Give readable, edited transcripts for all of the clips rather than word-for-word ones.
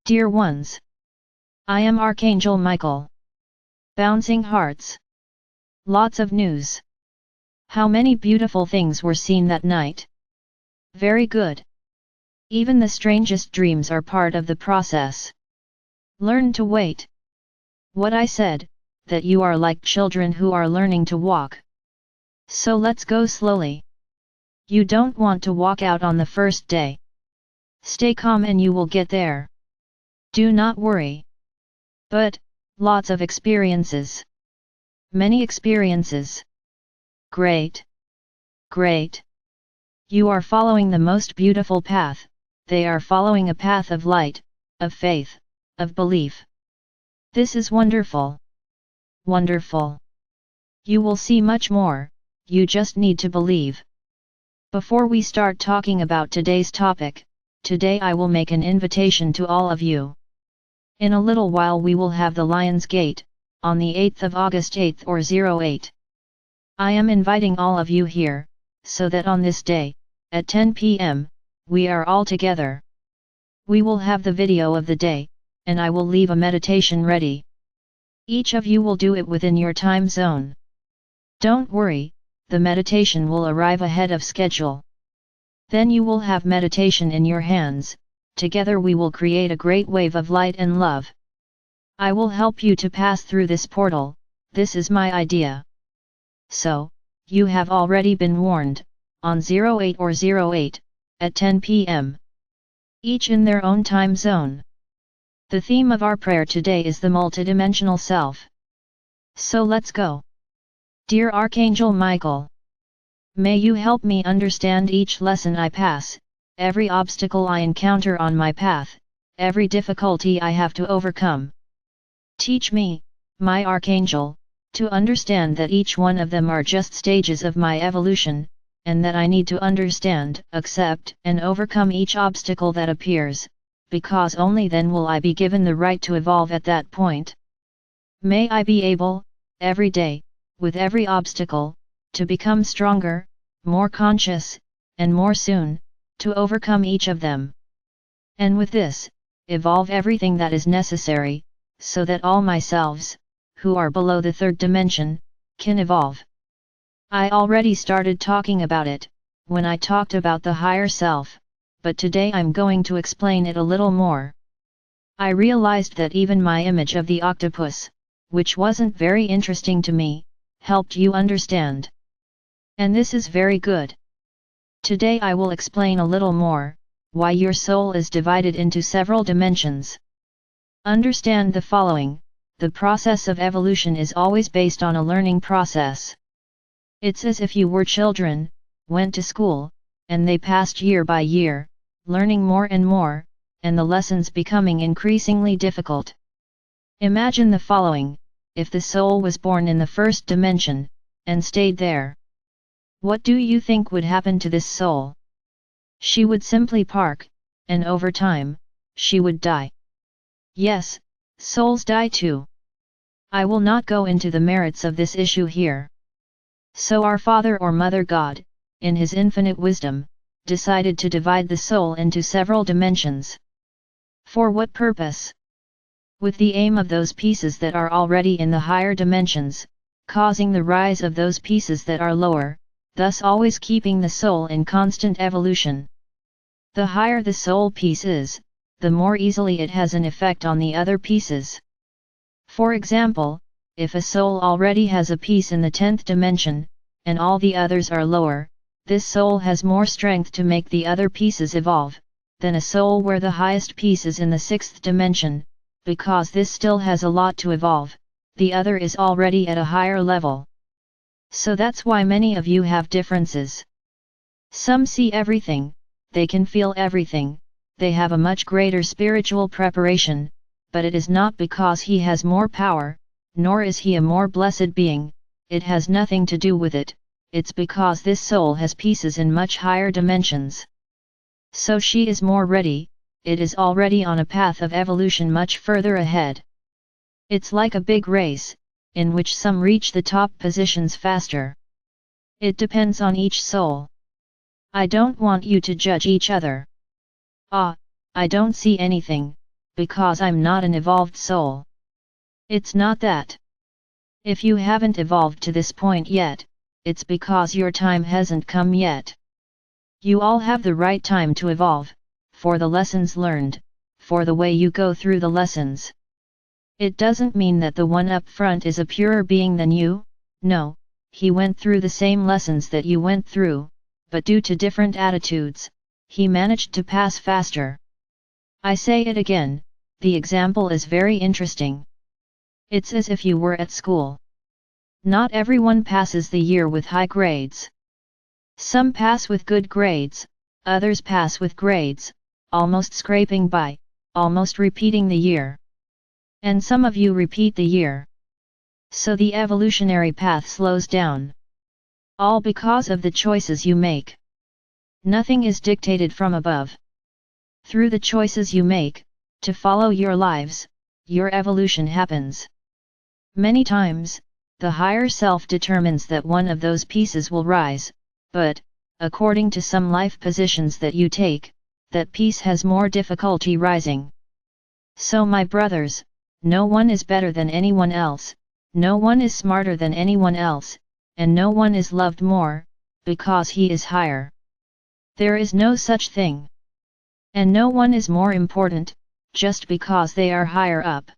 Dear ones, I am Archangel Michael. Bouncing hearts. Lots of news. How many beautiful things were seen that night? Very good. Even the strangest dreams are part of the process. Learn to wait. What I said, that you are like children who are learning to walk. So let's go slowly. You don't want to walk out on the first day. Stay calm and you will get there. Do not worry. But, lots of experiences. Many experiences. Great. Great. You are following the most beautiful path, they are following a path of light, of faith, of belief. This is wonderful. Wonderful. You will see much more, you just need to believe. Before we start talking about today's topic, today I will make an invitation to all of you. In a little while we will have the Lion's Gate, on the 8th of August 8th or 08. I am inviting all of you here, so that on this day, at 10 p.m., we are all together. We will have the video of the day, and I will leave a meditation ready. Each of you will do it within your time zone. Don't worry, the meditation will arrive ahead of schedule. Then you will have meditation in your hands, together we will create a great wave of light and love. I will help you to pass through this portal, this is my idea. So, you have already been warned, on 08 or 08, at 10 p.m. Each in their own time zone. The theme of our prayer today is the multidimensional self. So let's go. Dear Archangel Michael, may you help me understand each lesson I pass, every obstacle I encounter on my path, every difficulty I have to overcome. Teach me, my Archangel, to understand that each one of them are just stages of my evolution, and that I need to understand, accept, and overcome each obstacle that appears, because only then will I be given the right to evolve at that point. May I be able, every day, with every obstacle, to become stronger, more conscious, and more soon, to overcome each of them. And with this, evolve everything that is necessary, so that all myselves, who are below the third dimension, can evolve. I already started talking about it, when I talked about the higher self, but today I'm going to explain it a little more. I realized that even my image of the octopus, which wasn't very interesting to me, helped you understand. And this is very good. Today I will explain a little more, why your soul is divided into several dimensions. Understand the following, the process of evolution is always based on a learning process. It's as if you were children, went to school, and they passed year by year, learning more and more, and the lessons becoming increasingly difficult. Imagine the following, if the soul was born in the first dimension, and stayed there. What do you think would happen to this soul? She would simply park, and over time, she would die. Yes, souls die too. I will not go into the merits of this issue here. So our Father or Mother God, in His infinite wisdom, decided to divide the soul into several dimensions. For what purpose? With the aim of those pieces that are already in the higher dimensions, causing the rise of those pieces that are lower, thus always keeping the soul in constant evolution. The higher the soul piece is, the more easily it has an effect on the other pieces. For example, if a soul already has a piece in the 10th dimension, and all the others are lower, this soul has more strength to make the other pieces evolve, than a soul where the highest piece is in the 6th dimension, because this still has a lot to evolve, the other is already at a higher level. So that's why many of you have differences. Some see everything, they can feel everything, they have a much greater spiritual preparation, but it is not because he has more power, nor is he a more blessed being, it has nothing to do with it, it's because this soul has pieces in much higher dimensions. So she is more ready, it is already on a path of evolution much further ahead. It's like a big race, in which some reach the top positions faster. It depends on each soul. I don't want you to judge each other. I don't see anything, because I'm not an evolved soul. It's not that. If you haven't evolved to this point yet, it's because your time hasn't come yet. You all have the right time to evolve, for the lessons learned, for the way you go through the lessons. It doesn't mean that the one up front is a purer being than you, no, he went through the same lessons that you went through, but due to different attitudes, he managed to pass faster. I say it again, the example is very interesting. It's as if you were at school. Not everyone passes the year with high grades. Some pass with good grades, others pass with grades, almost scraping by, almost repeating the year. And some of you repeat the year. So the evolutionary path slows down. All because of the choices you make. Nothing is dictated from above. Through the choices you make, to follow your lives, your evolution happens. Many times, the higher self determines that one of those pieces will rise, but, according to some life positions that you take, that piece has more difficulty rising. So my brothers, no one is better than anyone else, no one is smarter than anyone else, and no one is loved more, because he is higher. There is no such thing. And no one is more important, just because they are higher up.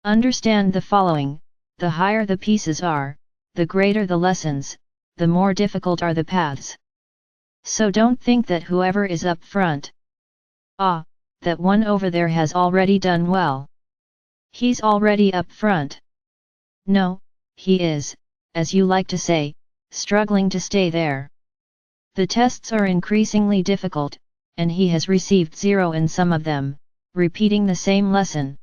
Understand the following, the higher the pieces are, the greater the lessons, the more difficult are the paths. So don't think that whoever is up front, that one over there has already done well. He's already up front. No, he is, as you like to say, struggling to stay there. The tests are increasingly difficult, and he has received 0 in some of them, repeating the same lesson.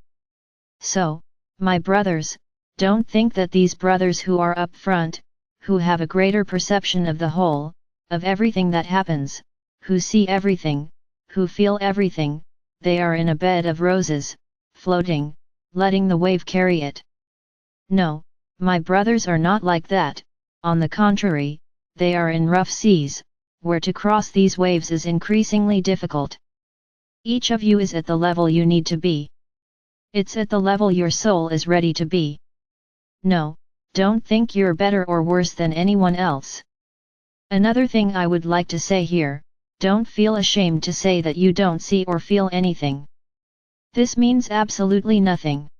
So, my brothers, don't think that these brothers who are up front, who have a greater perception of the whole, of everything that happens, who see everything, who feel everything, they are in a bed of roses, floating, letting the wave carry it. No, my brothers are not like that, on the contrary, they are in rough seas, where to cross these waves is increasingly difficult. Each of you is at the level you need to be. It's at the level your soul is ready to be. No, don't think you're better or worse than anyone else. Another thing I would like to say here, don't feel ashamed to say that you don't see or feel anything. This means absolutely nothing.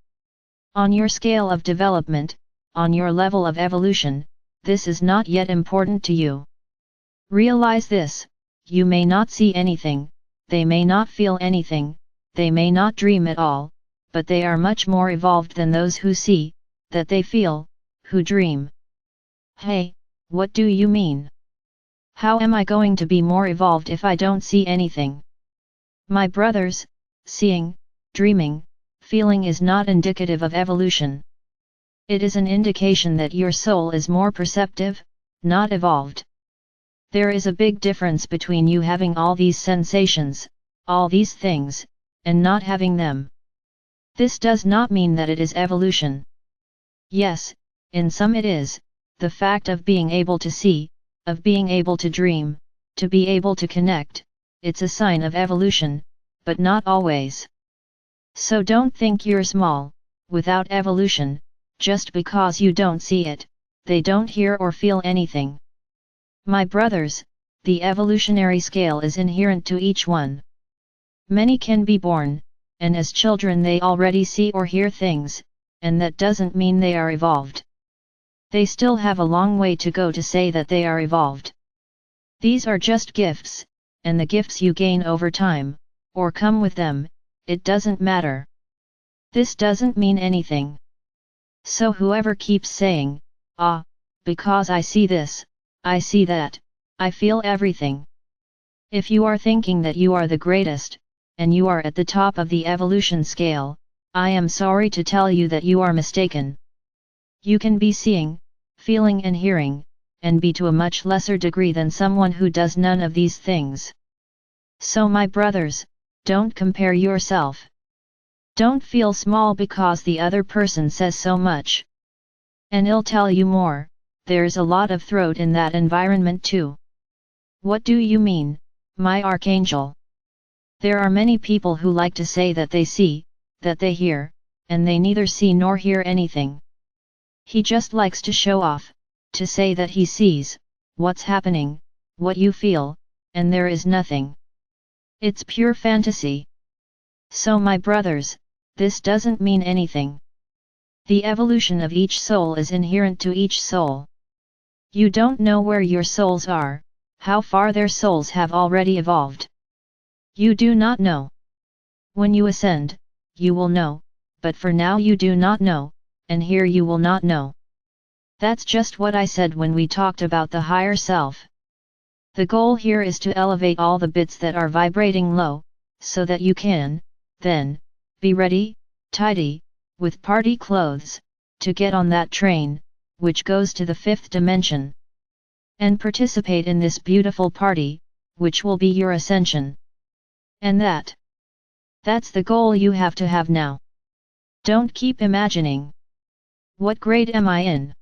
On your scale of development, on your level of evolution, this is not yet important to you. Realize this, you may not see anything, they may not feel anything, they may not dream at all, but they are much more evolved than those who see, that they feel, who dream. Hey, what do you mean? How am I going to be more evolved if I don't see anything? My brothers, seeing, dreaming, feeling is not indicative of evolution. It is an indication that your soul is more perceptive, not evolved. There is a big difference between you having all these sensations, all these things, and not having them. This does not mean that it is evolution. Yes, in some it is, the fact of being able to see, of being able to dream, to be able to connect, it's a sign of evolution, but not always. So don't think you're small, without evolution, just because you don't see it, they don't hear or feel anything. My brothers, the evolutionary scale is inherent to each one. Many can be born, and as children they already see or hear things, and that doesn't mean they are evolved. They still have a long way to go to say that they are evolved. These are just gifts, and the gifts you gain over time, or come with them, it doesn't matter. This doesn't mean anything. So whoever keeps saying, because I see this, I see that, I feel everything. If you are thinking that you are the greatest, and you are at the top of the evolution scale, I am sorry to tell you that you are mistaken. You can be seeing, feeling and hearing, and be to a much lesser degree than someone who does none of these things. So my brothers, don't compare yourself. Don't feel small because the other person says so much. And I'll tell you more, there's a lot of throat in that environment too. What do you mean, my Archangel? There are many people who like to say that they see, that they hear, and they neither see nor hear anything. He just likes to show off, to say that he sees what's happening, what you feel, and there is nothing. It's pure fantasy. So my brothers, this doesn't mean anything. The evolution of each soul is inherent to each soul. You don't know where your souls are, how far their souls have already evolved. You do not know. When you ascend, you will know, but for now you do not know, and here you will not know. That's just what I said when we talked about the higher self. The goal here is to elevate all the bits that are vibrating low, so that you can, then, be ready, tidy, with party clothes, to get on that train, which goes to the 5th dimension. And participate in this beautiful party, which will be your ascension. And that's the goal you have to have now. Don't keep imagining. What grade am I in?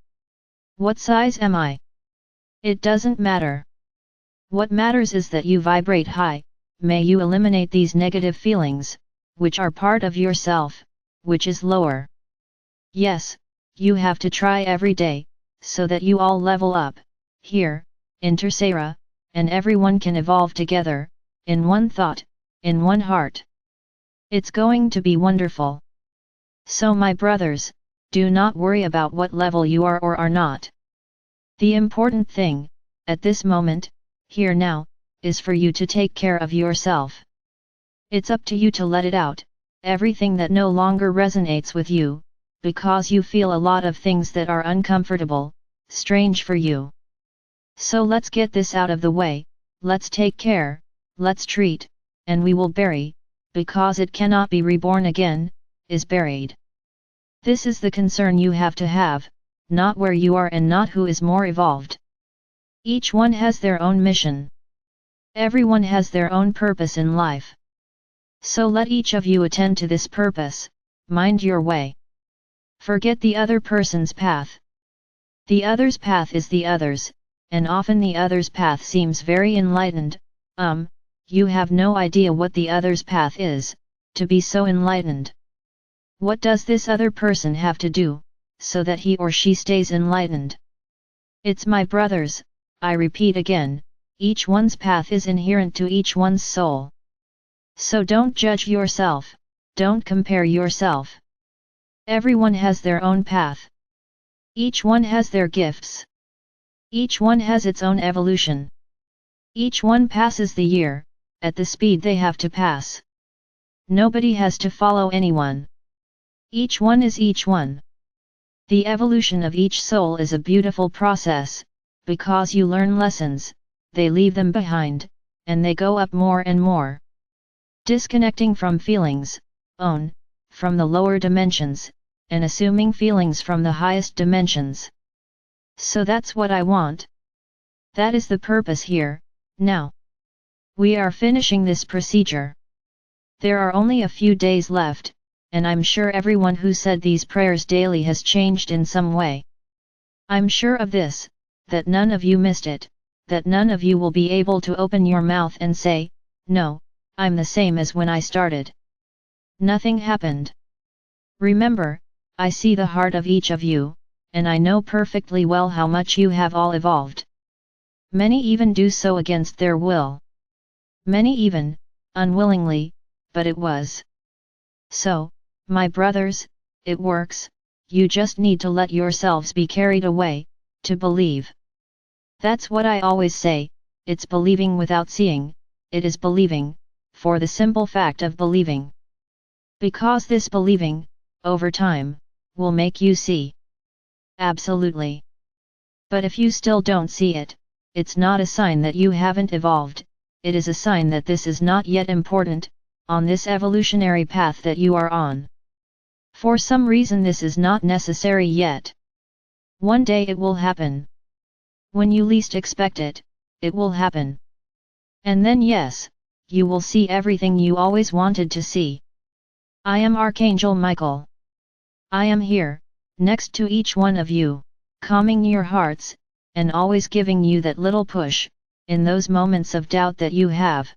What size am I? It doesn't matter. What matters is that you vibrate high. May you eliminate these negative feelings, which are part of yourself, which is lower. Yes, you have to try every day, so that you all level up, here, in Tercera, and everyone can evolve together, in one thought, in one heart. It's going to be wonderful. So my brothers, do not worry about what level you are or are not. The important thing, at this moment, here now, is for you to take care of yourself. It's up to you to let it out, everything that no longer resonates with you, because you feel a lot of things that are uncomfortable, strange for you. So let's get this out of the way, let's take care, let's treat, and we will bury, because it cannot be reborn again, is buried. This is the concern you have to have, not where you are and not who is more evolved. Each one has their own mission. Everyone has their own purpose in life. So let each of you attend to this purpose, mind your way. Forget the other person's path. The other's path is the other's, and often the other's path seems very enlightened. You have no idea what the other's path is, to be so enlightened. What does this other person have to do, so that he or she stays enlightened? It's my brothers, I repeat again, each one's path is inherent to each one's soul. So don't judge yourself, don't compare yourself. Everyone has their own path. Each one has their gifts. Each one has its own evolution. Each one passes the year, at the speed they have to pass. Nobody has to follow anyone. Each one is each one. The evolution of each soul is a beautiful process, because you learn lessons, they leave them behind, and they go up more and more. Disconnecting from feelings, from the lower dimensions, and assuming feelings from the highest dimensions. So that's what I want. That is the purpose here, now. We are finishing this procedure. There are only a few days left, and I'm sure everyone who said these prayers daily has changed in some way. I'm sure of this, that none of you missed it, that none of you will be able to open your mouth and say, no, I'm the same as when I started. Nothing happened. Remember, I see the heart of each of you, and I know perfectly well how much you have all evolved. Many even do so against their will. Many even, unwillingly, but it was. So, my brothers, it works, you just need to let yourselves be carried away, to believe. That's what I always say, it's believing without seeing, it is believing, for the simple fact of believing. Because this believing, over time, will make you see. Absolutely. But if you still don't see it, it's not a sign that you haven't evolved, it is a sign that this is not yet important, on this evolutionary path that you are on. For some reason this is not necessary yet. One day it will happen. When you least expect it, it will happen. And then yes, you will see everything you always wanted to see. I am Archangel Michael. I am here, next to each one of you, calming your hearts, and always giving you that little push, in those moments of doubt that you have.